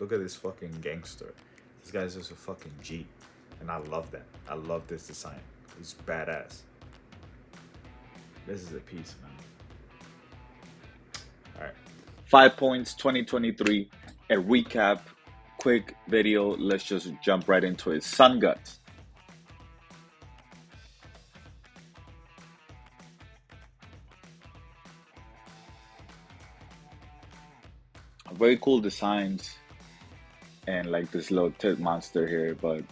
Look at this fucking gangster. This guy's just a fucking G. And I love that. I love this design. It's badass. This is a piece, man. Alright. 5 points, 2023. A recap, quick video. Let's just jump right into it. Sun Guts. Very cool designs and like this little tit monster here, but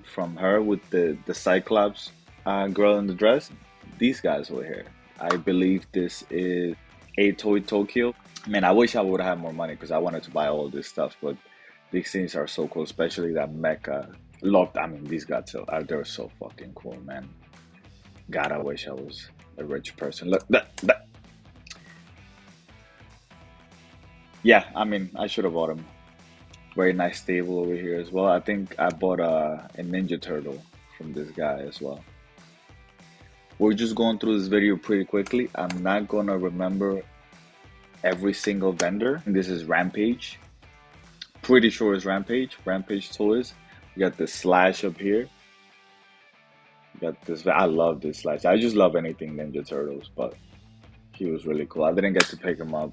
from her with the Cyclops girl in the dress, these guys were here. I believe this is a Toy Tokyo. Man, I wish I would have more money because I wanted to buy all this stuff, but these things are so cool, especially that mecha. Loved, I mean, these guys are they're so fucking cool, man. God, I wish I was a rich person. Look, that. Yeah, I mean, I should have bought them. Very nice table over here as well. I think I bought a Ninja Turtle from this guy as well. We're just going through this video pretty quickly. I'm not gonna remember every single vendor. This is Rampage. Pretty sure it's Rampage. Rampage Toys. You got the Slash up here. You got this. I love this Slash. I just love anything Ninja Turtles, but he was really cool. I didn't get to pick him up.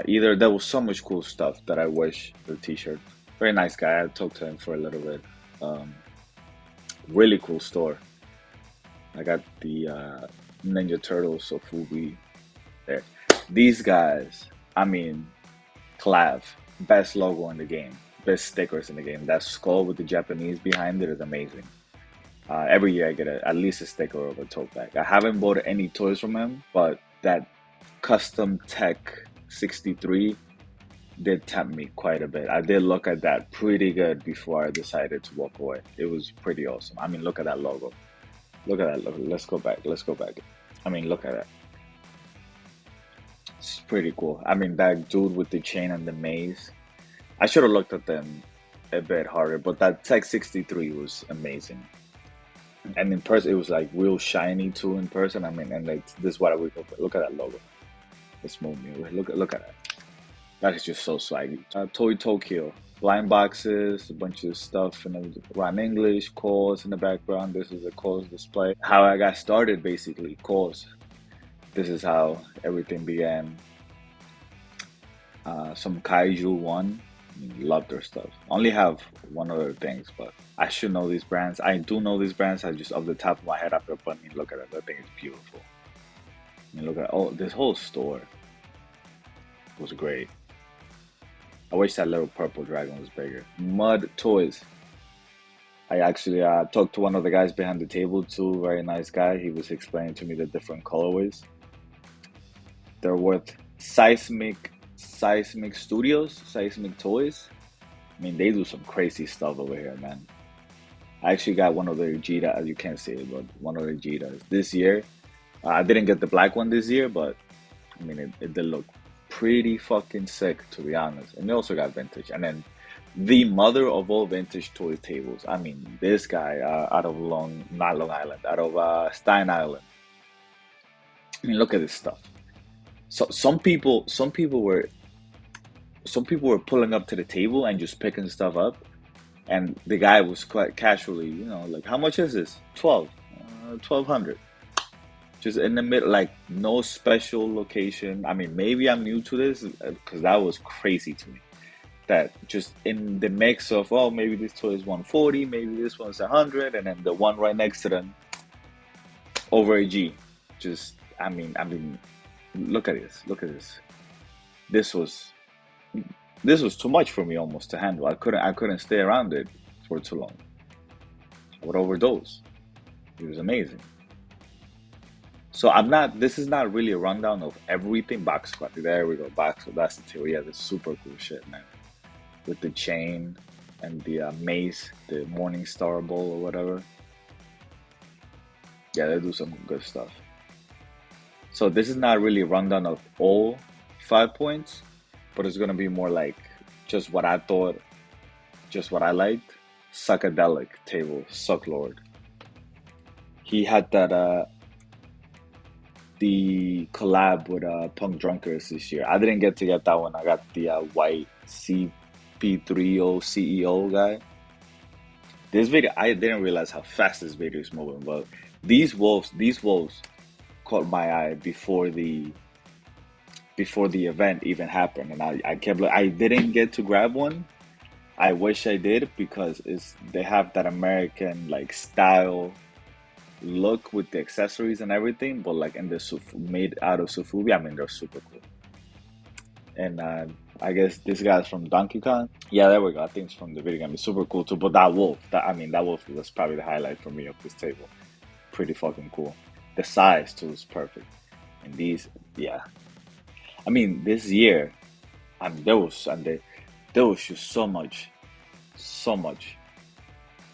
Either there was so much cool stuff that I wish the t-shirt. Very nice guy. I talked to him for a little bit. Really cool store. I got the Ninja Turtles Sofubi there. These guys, I mean, Clav, best logo in the game, best stickers in the game. That skull with the Japanese behind it is amazing. Every year I get at least a sticker or a tote bag. I haven't bought any toys from him, but that custom tech 63 did tempt me quite a bit. I did look at that pretty good before I decided to walk away. It was pretty awesome. I mean, look at that logo. Look at that logo. Let's go back. Let's go back. I mean, look at that. It's pretty cool. I mean, that dude with the chain and the maze. I should have looked at them a bit harder, but that Tech 63 was amazing. And in person, it was like real shiny too in person. I mean, and like, this is what I would look at that logo. Let's move me. Look at that. That is just so swaggy. Toy Tokyo. Blind boxes, a bunch of stuff and around English, calls in the background. This is a calls display. How I got started basically, calls. This is how everything began. Some Kaiju one. Love their stuff. Only have one other things, but I should know these brands. I do know these brands. I just off the top of my head after I mean, look at it. That thing is beautiful. I mean, look at this whole store was great. I wish that little purple dragon was bigger. Mud Toys. I actually talked to one of the guys behind the table too. Very nice guy. He was explaining to me the different colorways. They're worth Seismic Studios, Seismic Toys. I mean, they do some crazy stuff over here, man. I actually got one of the Vegeta. You can't see it, but one of the Vegetas this year. I didn't get the black one this year, but I mean, it did look pretty fucking sick, to be honest. And they also got vintage. And then the mother of all vintage toy tables. I mean, this guy out of not Long Island, out of Staten Island. I mean, look at this stuff. So some people were pulling up to the table and just picking stuff up, and the guy was quite casually, like, how much is this? 1200. Just in the middle, like no special location. I mean, maybe I'm new to this because that was crazy to me. That just in the mix of, oh, maybe this toy is 140, maybe this one's 100, and then the one right next to them over a G. Just, I mean, look at this. Look at this. This was too much for me almost to handle. I couldn't stay around it for too long. I would overdose. It was amazing. So this is not really a rundown of everything. Box squad. There we go. Box squad. That's the theory. Yeah, that's super cool shit, man. With the chain and the mace, the Morning Star Bowl or whatever. Yeah, they do some good stuff. So this is not really a rundown of all 5 points, but it's gonna be more like just what I thought, just what I liked. Psychedelic table, Sucklord. He had that the collab with Punk Drunkers this year. I didn't get to get that one. I got the white sea P30 CEO guy. This video, I didn't realize how fast this video is moving, but these wolves caught my eye before the event even happened, and I kept I didn't get to grab one. I wish I did because they have that American like style look with the accessories and everything, but like in the made out of Sofubi. I mean, they're super cool. And I guess this guy's from Donkey Kong. Yeah, there we go. I think it's from the video game. It's super cool too. But that wolf was probably the highlight for me of this table. Pretty fucking cool. The size too is perfect. And these, yeah. I mean, this year, I mean, there was just so much, so much.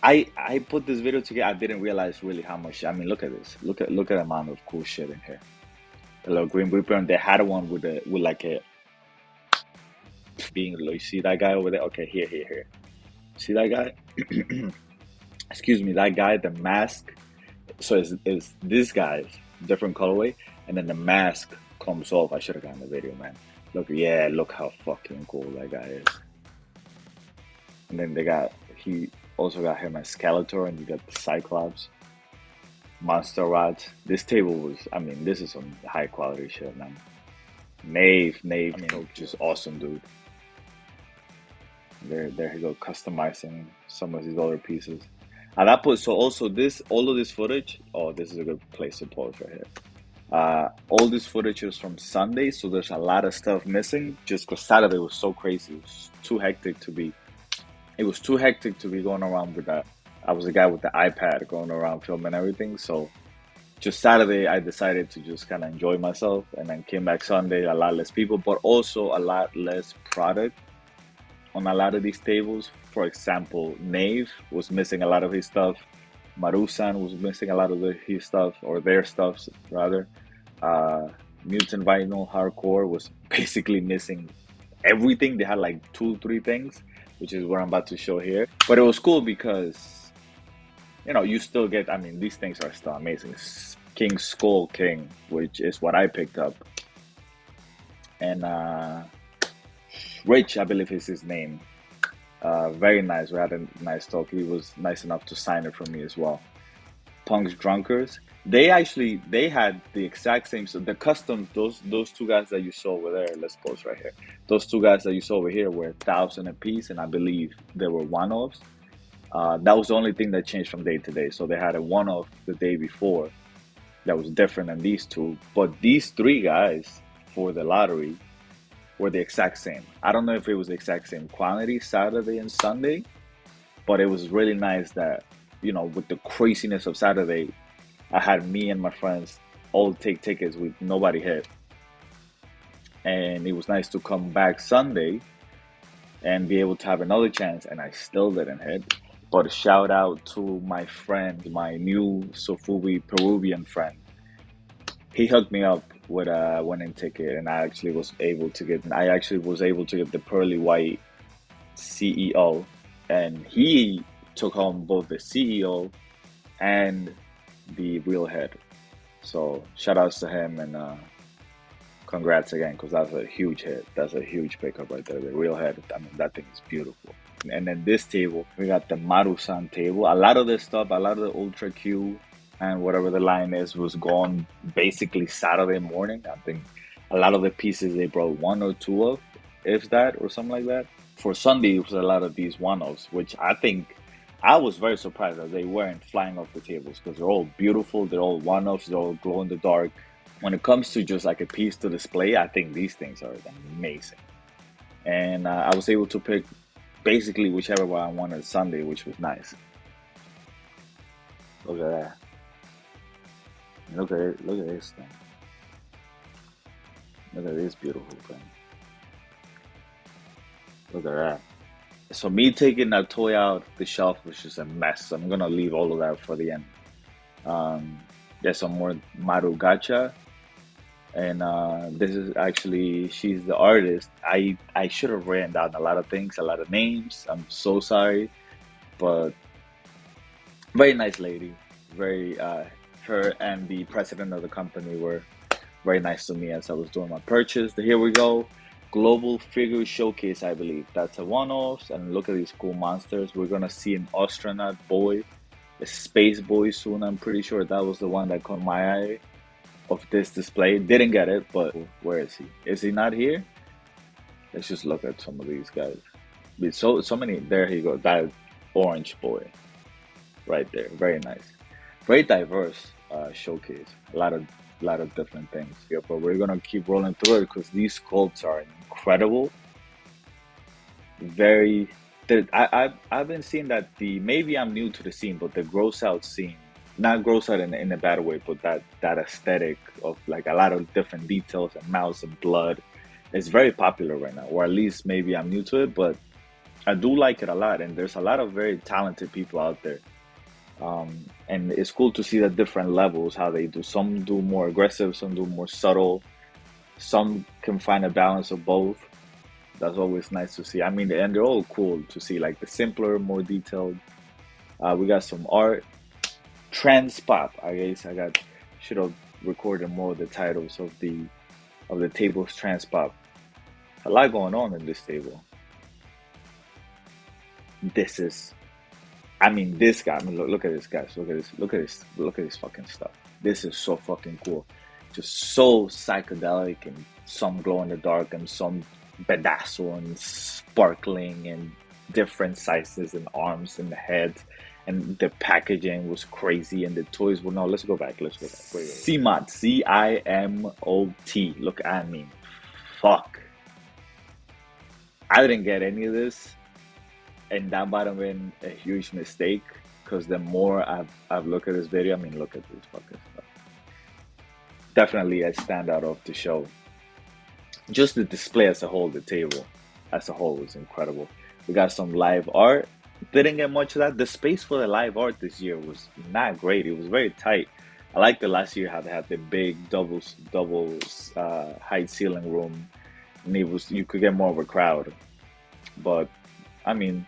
I put this video together. I didn't realize really how much. I mean, look at this. Look at the amount of cool shit in here. The little Green Reaper, and they had one with like a being. You see that guy over there? Okay, here. See that guy? Excuse me, that guy. The mask. So is this guy's different colorway, and then the mask comes off. I should have gotten the video, man. Look how fucking cool that guy is. And then he also got him as Skeletor, and you got the Cyclops, Monster Rods. This table was, I mean, this is some high quality shit, man. Knave, I mean, just awesome, dude. There you go, customizing some of these other pieces. And that put so also all of this footage. Oh, this is a good place to pause right here. All this footage is from Sunday, so there's a lot of stuff missing. Just because Saturday was so crazy, it was too hectic to be. It was too hectic to be going around with that. I was a guy with the iPad going around filming everything. So just Saturday, I decided to just kind of enjoy myself, and then came back Sunday. A lot less people, but also a lot less product on a lot of these tables. For example, Knave was missing a lot of his stuff. Marusan was missing a lot of his stuff, or their stuff rather. Mutant Vinyl Hardcore was basically missing everything. They had like 2-3 things, which is what I'm about to show here. But it was cool because, you know, you still get, I mean, these things are still amazing. King Skull King, which is what I picked up. And Rich, I believe is his name. Very nice. We had a nice talk. He was nice enough to sign it for me as well. Punk's Drunkers. They had the exact same. So the customs, those two guys that you saw over there. Let's pause right here. Those two guys that you saw over here were 1,000 a piece, and I believe they were one-offs. That was the only thing that changed from day to day. So they had a one-off the day before that was different than these two. But these three guys for the lottery were the exact same. I don't know if it was the exact same quantity Saturday and Sunday, but it was really nice that, you know, with the craziness of Saturday, I had me and my friends all take tickets with nobody hit. And it was nice to come back Sunday and be able to have another chance, and I still didn't hit. But a shout out to my friend, my new Sofubi Peruvian friend. He hooked me up with a winning ticket, and I actually was able to get the pearly white CEO, and he took home both the CEO and the real head. So shout outs to him, and congrats again, because that's a huge hit. That's a huge pickup right there. The real head. I mean, that thing is beautiful. And then this table, we got the Maru-san table. A lot of this stuff, a lot of the Ultra Q and whatever the line is, was gone basically Saturday morning. I think a lot of the pieces they brought one or two of, if that, or something like that. For Sunday, it was a lot of these one-offs, which I think I was very surprised that they weren't flying off the tables, because they're all beautiful, they're all one-offs, they're all glow in the dark. When it comes to just like a piece to display, I think these things are amazing. And I was able to pick basically whichever one I wanted Sunday, which was nice. Look at that. Look at this thing. Look at this beautiful thing. Look at that. So me taking that toy out the shelf was just a mess. I'm gonna leave all of that for the end. There's some more Maru Gacha. And this is actually, she's the artist. I should have written down a lot of things, a lot of names. I'm so sorry. But very nice lady. Very, her and the president of the company were very nice to me as I was doing my purchase. Here we go. Global Figure Showcase, I believe. That's a one-off. And look at these cool monsters. We're gonna see an astronaut boy, a space boy soon. I'm pretty sure that was the one that caught my eye of this display. Didn't get it, but where is he? Is he not here? Let's just look at some of these guys. So many. There he goes. That orange boy, right there. Very nice. Very diverse showcase. A lot of different things here, but we're gonna keep rolling through it because these sculpts are incredible. Very. I've been seeing that maybe I'm new to the scene, but the gross out scene, not gross out in a bad way, but that aesthetic of like a lot of different details and mouths and blood is very popular right now, or at least maybe I'm new to it, but I do like it a lot, and there's a lot of very talented people out there. And it's cool to see the different levels how they do. Some do more aggressive, some do more subtle, some can find a balance of both. That's always nice to see. I mean, and they're all cool to see, like the simpler, more detailed. We got some art. Transpop. I guess should have recorded more of the titles of the tables. Transpop. A lot going on in this table. This is, I mean, this guy. I mean, look at this, guys. Look at this. Look at this. Look at this fucking stuff. This is so fucking cool. Just so psychedelic, and some glow in the dark, and some bedazzle and sparkling, and different sizes and arms and the heads. And the packaging was crazy, and the toys were no. Let's go back. Let's go back. Wait. CMOT, CIMOT. Look at me. Fuck. I didn't get any of this, and that might have been a huge mistake. Because the more I've looked at this video, I mean, look at this fucking stuff. Definitely a standout of the show. Just the display as a whole, the table as a whole was incredible. We got some live art. Didn't get much of that. The space for the live art this year was not great. It was very tight. I liked the last year how they had the big double height ceiling room, and you could get more of a crowd. But I mean,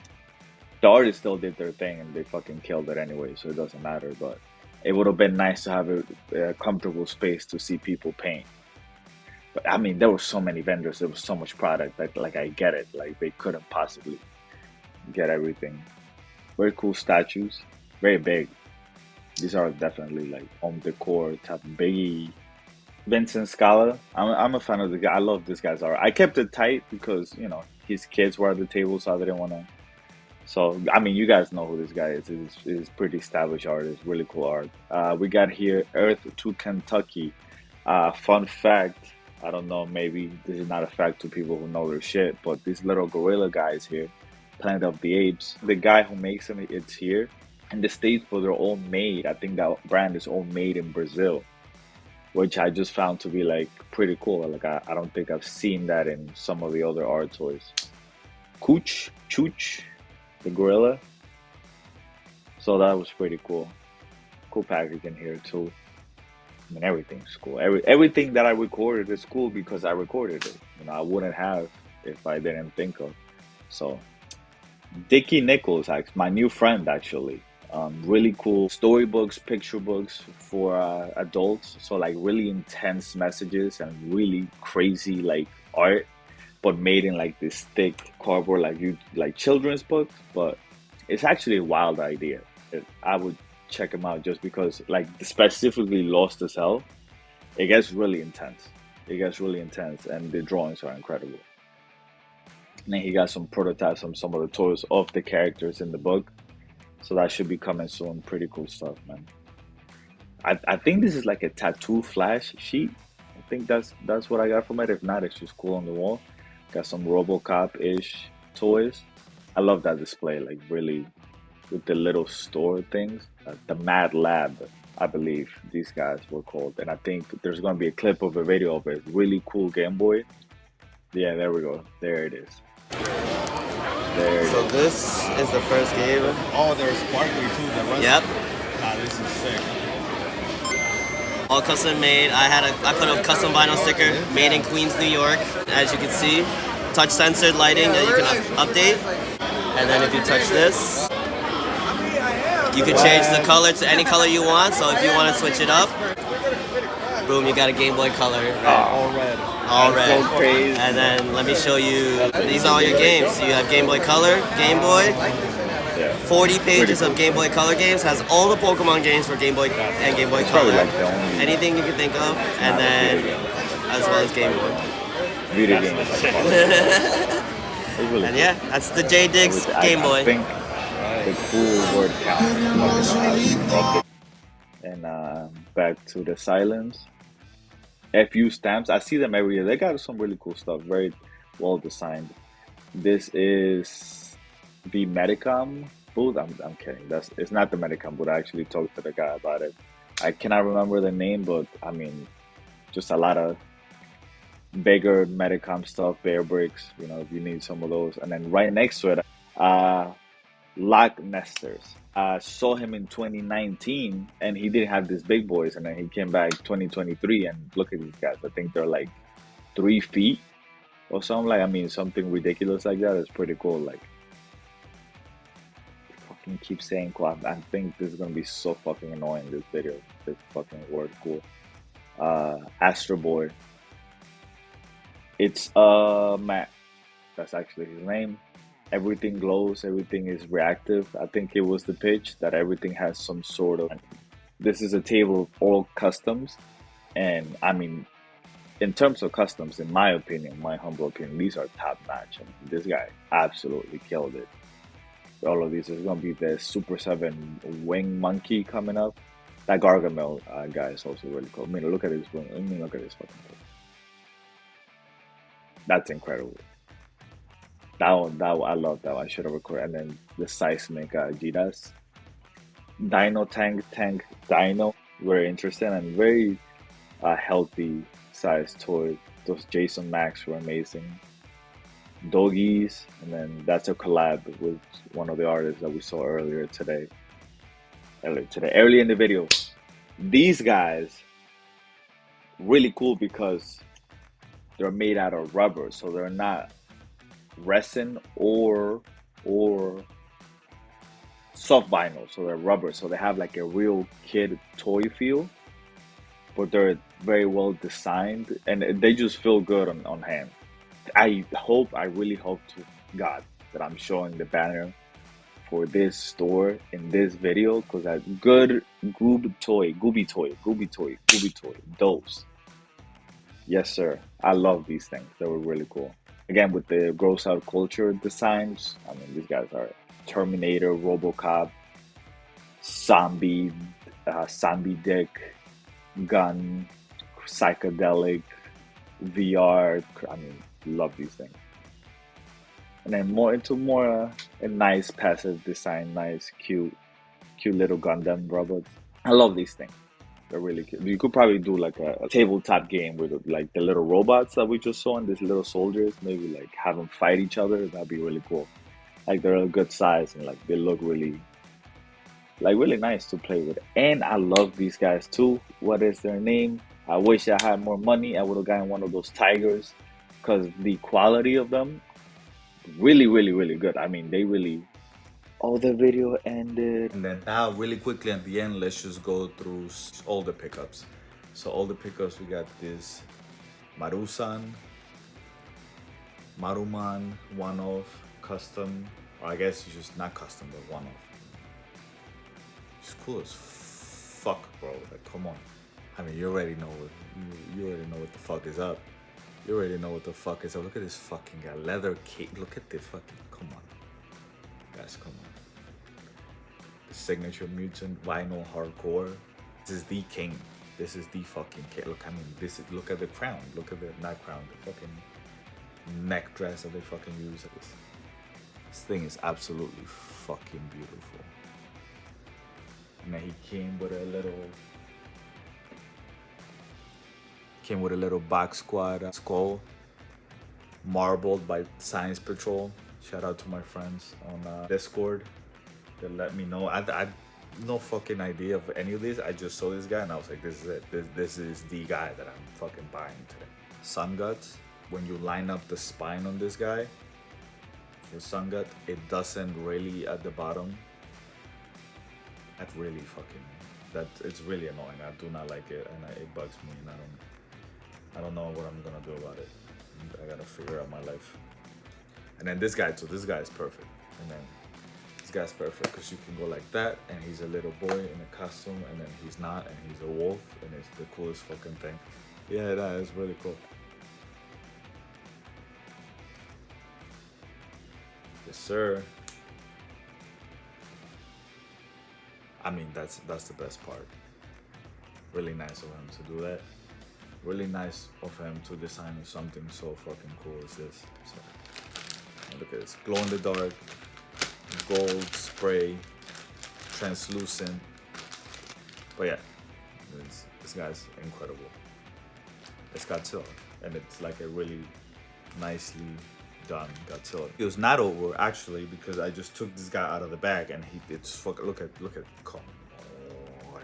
the artists still did their thing, and they fucking killed it anyway, so it doesn't matter. But it would have been nice to have a comfortable space to see people paint. But I mean, there were so many vendors. There was so much product that, like, I get it. Like, they couldn't possibly get everything. Very cool statues. Very big. These are definitely, like, home decor type biggie. Vincent Scala. I'm a fan of the guy. I love this guy's art. I kept it tight because, you know, his kids were at the table, so I didn't want to. So, I mean, you guys know who this guy is. He's pretty established artist. Really cool art. We got here Earth to Kentucky. Fun fact. I don't know, maybe this is not a fact to people who know their shit, but this little gorilla guy is here, Planet of the Apes. The guy who makes them, it's here. In the States, but they're all made. I think that brand is all made in Brazil, which I just found to be, like, pretty cool. Like, I don't think I've seen that in some of the other art toys. Chooch, the gorilla. So that was pretty cool. Cool package in here, too. I mean, everything's cool. Everything that I recorded is cool because I recorded it. You know, I wouldn't have if I didn't think of. So, Dickie Nichols, my new friend, actually. Really cool storybooks, picture books for adults. So, like, really intense messages and really crazy, like, art, but made in, like, this thick cardboard, like children's books. But it's actually a wild idea. I would check them out just because, like, specifically Lost as Hell, it gets really intense. And the drawings are incredible. And then he got some prototypes of some of the toys of the characters in the book, so that should be coming soon. Pretty cool stuff, man. I think this is like a tattoo flash sheet. I think that's what I got from it. If not, it's just cool on the wall. Got some RoboCop-ish toys. I love that display, like, really, with the little store things. The Mad Lab, I believe these guys were called. And I think there's going to be a clip of a video of it. Really cool Game Boy. Yeah, there we go. There it is. So this is the first game. Oh, there's sparkly too. Yep. Nah, this is sick. All custom made. I put a custom vinyl sticker made in Queens, New York. As you can see, touch sensored lighting that you can update. And then if you touch this, you can change the color to any color you want. So if you want to switch it up, Boom, you got a Game Boy Color. All red. All That's red. so crazy. And then let me show you, these are all your games. You have Game Boy Color, Game Boy, Yeah. 40 pages Pretty of Game Boy Color games, has all the Pokemon games for Game Boy and Game Boy It's probably Color. like the only Anything you can think of, and not a then video game. as well as Game Boy. Video game is like It's really And cool. yeah, that's the J Diggs Everything- Game I Boy. think the cool word count is fucking awesome. And back to the silence. FU stamps. I see them every year. They got some really cool stuff. Very well designed. This is the Medicom booth. I'm kidding. It's not the Medicom booth. I actually talked to the guy about it. I cannot remember the name, but I mean, just a lot of bigger Medicom stuff, bear bricks, you know, if you need some of those. And then right next to it, Loch Nesters. I saw him in 2019 and he didn't have these big boys. And then he came back 2023 and look at these guys. I think they're like 3 feet or something. Like, I mean, something ridiculous like that is pretty cool. Like, fucking keep saying cool. I think this is going to be so fucking annoying, this video. This fucking word cool. Astro Boy. It's Matt. That's actually his name. Everything glows, everything is reactive. I think it was the pitch that everything has some sort of. This is a table of all customs, and I mean, in terms of customs, in my opinion, my humble opinion, these are top notch. I mean, this guy absolutely killed it. All of these, there's gonna be the Super 7 Wing Monkey coming up. That Gargamel guy is also really cool. I mean, look at this one. I mean, look at this fucking thing. That's incredible. That one, I love that one. I should have recorded. And then the Seismic Adidas. Dino Tank Dino. Very interesting and very healthy size toy. Those Jason Max were amazing. Doggies. And then that's a collab with one of the artists that we saw earlier today. Early in the video. These guys, really cool because they're made out of rubber, so they're not resin or soft vinyl, so they're rubber, so they have like a real kid toy feel, but they're very well designed and they just feel good on hand. I really hope to God that I'm showing the banner for this store in this video, because that good gooby toy, those. Yes, sir. I love these things. They were really cool. Again, with the gross out culture designs, I mean, these guys are Terminator, RoboCop, Zombie Dick, Gun, Psychedelic, VR. I mean, love these things. And then a nice passive design, nice, cute little Gundam robots. I love these things. They're really cute. You could probably do like a tabletop game with like the little robots that we just saw and these little soldiers. Maybe like have them fight each other. That'd be really cool. Like they're a good size and like they look really nice to play with. And I love these guys too. What is their name? I wish I had more money. I would have gotten one of those tigers because the quality of them really good. I mean, they really. Oh, the video ended. And then now, really quickly at the end, let's just go through all the pickups. So all the pickups, we got this Maruman, one-off, custom, or I guess it's just not custom, but one-off. It's cool as fuck, bro. Like, come on. I mean, you already know what the fuck is up. You already know what the fuck is up. Look at this fucking guy, leather cape. Look at this fucking. Come on, guys, come on. Signature mutant vinyl hardcore. This is the king. This is the fucking king. Look, I mean, look at the crown. Look at the not crown, the fucking neck dress that they fucking use. This thing is absolutely fucking beautiful. And then he came with a little Back Squad skull, marbled by Science Patrol. Shout out to my friends on Discord. Let me know. I had no fucking idea of any of this. I just saw this guy and I was like, this is it. This is the guy that I'm fucking buying today. Sun Guts. When you line up the spine on this guy, for Sun Gut, it doesn't really at the bottom. That really fucking That it's really annoying. I do not like it, and it bugs me, and I don't know what I'm gonna do about it. I gotta figure out my life. And then this guy too. This guy is perfect. And then this guy's perfect because you can go like that, and he's a little boy in a costume, and then he's not, and he's a wolf, and it's the coolest fucking thing. Yeah, that is really cool. Yes, sir. I mean, that's the best part. Really nice of him to do that. Really nice of him to design something so fucking cool as this. So, look at this, glow in the dark, gold spray, translucent. But yeah, this guy's incredible. It's Godzilla, and it's like a really nicely done Godzilla. It was not over actually because I just took this guy out of the bag, and it's fucking look at come on.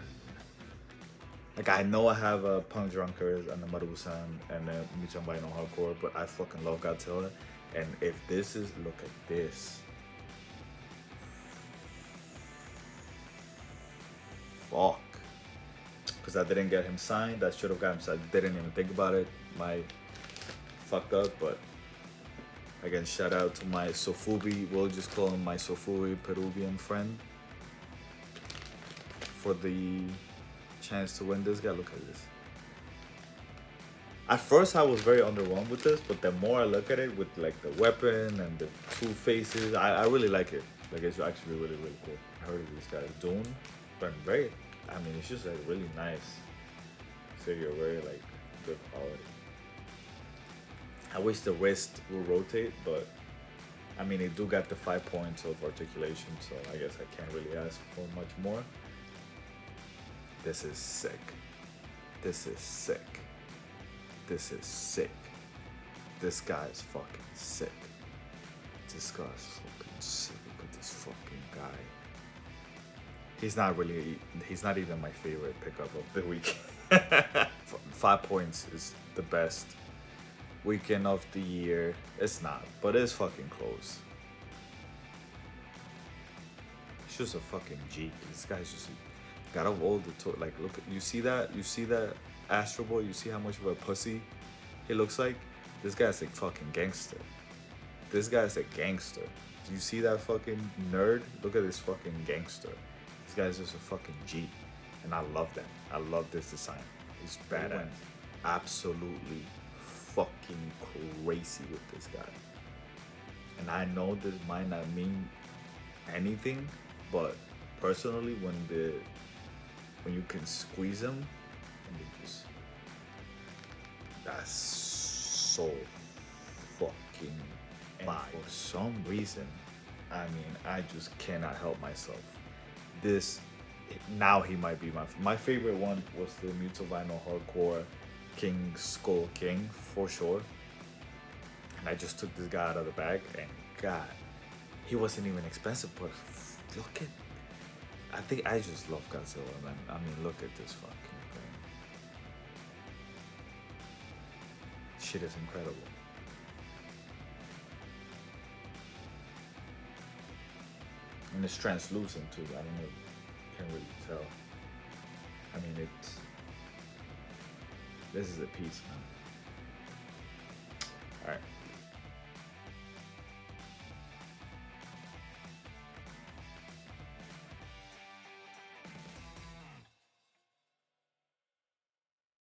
Like I know I have a Punk Drunkers and the Marusan and the Mutant Vinyl Hardcore, but I fucking love Godzilla. And if this is, look at this. Fuck. Because I didn't get him signed. I should have got him signed. Didn't even think about it. My fucked up, but again, shout out to my Sofubi. We'll just call him my Sofubi Peruvian friend for the chance to win this guy. Look at this. At first I was very underwhelmed with this, but the more I look at it with like the weapon and the two faces, I really like it. Like it's actually really, really cool. I heard of these guys. Dune, but very, I mean, it's just a really nice figure, very like good quality. I wish the wrist will rotate, but I mean, it do got the 5 points of articulation, so I guess I can't really ask for much more. This is sick. This is sick. This is sick. This guy is fucking sick. This guy's fucking sick. Look at this fucking guy. He's not even my favorite pickup of the week. 5 points is the best weekend of the year. It's not, but it's fucking close. It's just a fucking G. This guy's just got of all the like look at you see that Astro Boy, you see how much of a pussy he looks like? This guy's like fucking gangster. This guy's a gangster. Do you see that fucking nerd? Look at this fucking gangster. This guy's just a fucking G. And I love that. I love this design. It's badass. Absolutely fucking crazy with this guy. And I know this might not mean anything, but personally when you can squeeze them and they just, that's so fucking fire. For some reason, I mean, I just cannot help myself. This, now he might be my favorite one was the Mutant Vinyl Hardcore King Skull King for sure. And I just took this guy out of the bag, and God, he wasn't even expensive, but look at, I think I just love Godzilla, man. I mean, look at this fucking thing. Shit is incredible. And it's translucent too. I don't know, can't really tell. I mean, this is a piece, man. All right.